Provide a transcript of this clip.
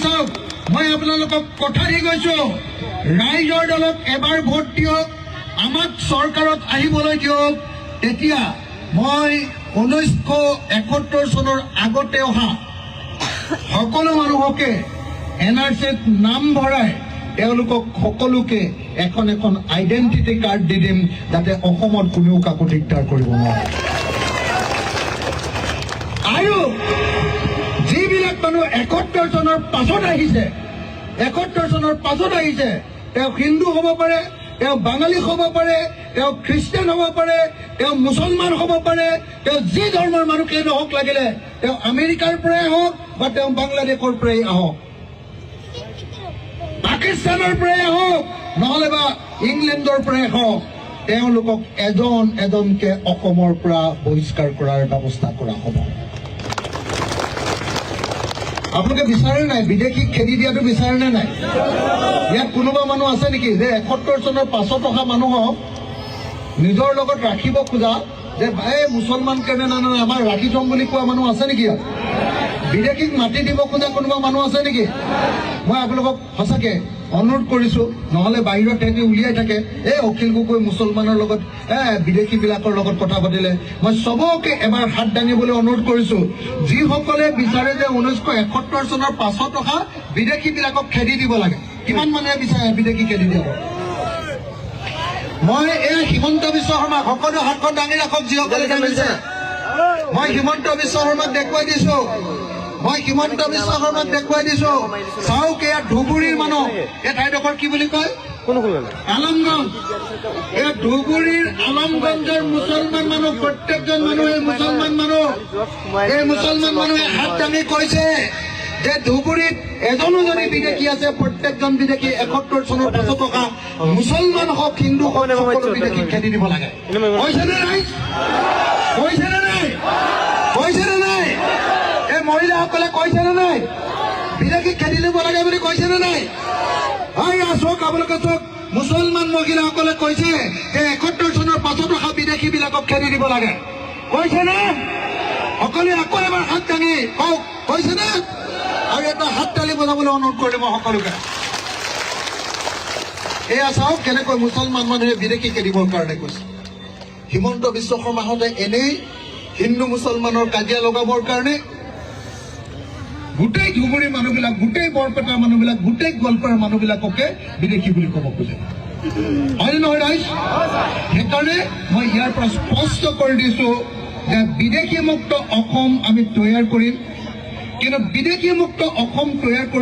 চাওক, মই আপোনালোকক কথা দি গৈছো, ৰাইজৰ দলক এবাৰ ভোট দিয়ক, আমাক চৰকাৰত আহিবলৈ দিয়ক। তেতিয়া মই 1971 চনৰ আগতে অহা সকলো মানুহকে NRCত নাম ভৰাই তেওঁলোকক সকলোকে এখন এখন আইডেন্টিটি কাৰ্ড দি দিম, যাতে অসমৰ কোনেও কাকো দিগদাৰ কৰিব নোৱাৰে। আৰু যিবিলাক মানুহ 71 চনৰ পাছত আহিছে, 71 চনৰ পাছত আহিছে, তেওঁ হিন্দু হ'ব পাৰে, তেওঁ বাঙালী হ'ব পাৰে, তেওঁ খ্ৰীষ্টান হ'ব পাৰে, তেওঁ মুছলমান হ'ব পাৰে, তেওঁ যি ধৰ্মৰ মানুহকেই নহওক লাগিলে, তেওঁ আমেৰিকাৰ পৰাই আহক বা তেওঁ বাংলাদেশৰ পৰাই আহক, পাকিস্তানৰ পৰাই আহক, নহলে বা ইংলেণ্ডৰ পৰাই হওক, তেওঁলোকক এজন এজনকে অসমৰ পৰা বহিষ্কাৰ কৰাৰ ব্যৱস্থা কৰা হ'ব। আপোনালোকে বিচাৰে নাই বিদেশীক খেদি দিয়াটো বিচাৰে নে নাই? ইয়াত কোনোবা মানুহ আছে নেকি যে 71 চনৰ পাছত অহা মানুহক নিজৰ লগত ৰাখিব খোজা, যে এই মুছলমান কেনে নানা আমাৰ ৰাখি থম বুলি কোৱা মানুহ আছে নেকি? বিদেশীক মাতি দিব খোজা কোনোবা মানুহ আছে নেকি? মই আপোনালোকক সঁচাকে অনুৰোধ কৰিছো, নহলে বাহিৰত তেহেঁতি উলিয়াই থাকে, এই অখিল গগৈ মুছলমানৰ লগত বিদেশী বিলাকৰ লগত কথা পাতিলে। মই চবকে এবাৰ হাত দাঙিবলৈ অনুৰোধ কৰিছো, যিসকলে বিচাৰে যে 1971 চনৰ পাছত অহা বিদেশী বিলাকক খেদি দিব লাগে। কিমান মানুহে বিচাৰে বিদেশী খেদি দিব? মই এই হিমন্ত বিশ্ব শৰ্মাক, সকলো হাতখন দাঙি ৰাখক যিসকলে জানিছে, মই হিমন্ত বিশ্ব শৰ্মাক দেখুৱাই দিছো, মই হিমন্ত বিশ্ব শৰ্মাক দেখুৱাই দিছো। চাওক, এয়া ধুবুৰীৰ মানুহ, এই ঠাইডোখৰ কি বুলি কয়? আলমগঞ্জ। এই ধুবুৰীৰ আলমগঞ্জৰ মুছলমান মানুহ, প্ৰত্যেকজন মানুহে মুছলমান মানুহ। এই মুছলমান মানুহে হাত দাঙি কৈছে যে ধুবুৰীত এজনো যদি বিদেশী আছে, প্ৰত্যেকজন বিদেশী 71 চনৰ পাছত থকা মুছলমান হওক হিন্দু হওক সকলো বিদেশীক খেদি দিব লাগে। কৈছে নে নাই? কৈছে নে নাই? কৈছে নে নাই? এই মহিলাসকলে কৈছে নে নাই? বিদেশীক খেদি দিব লাগে বুলি কৈছে নে নাই? চক, আপোনালোকে চক, মুছলমান মহিলাসকলে কৈছে যে 71 চনৰ পাছত অহা বিদেশী বিলাকক খেদি দিব লাগে। কৈছে নে? সকলোৱে আকৌ এবাৰ হাত দাঙি কওক, কৈছে নে? আৰু এটা হাত তালি বজাবলৈ অনুৰোধ কৰিলে মই সকলোকে। এয়া চাওক কেনেকৈ মুছলমান মানুহে বিদেশী খেদিবৰ কাৰণে কৈছে। হিমন্ত বিশ্ব শৰ্মাহঁতে এনেই হিন্দু মুছলমানৰ কাজিয়া লগাবৰ কাৰণে গোটেই ধুবুৰীৰ মানুহবিলাক, গোটেই বৰপেটাৰ মানুহবিলাক, গোটেই গোৱালপাৰাৰ মানুহবিলাককে বিদেশী বুলি ক'ব খোজে। হয় নহয় ৰাইজ? সেইকাৰণে মই ইয়াৰ পৰা স্পষ্ট কৰি দিছো যে বিদেশী মুক্ত অসম আমি তৈয়াৰ কৰিম, কিন্তু বিদেশী মুক্ত অসম তৈয়াৰ কৰোঁ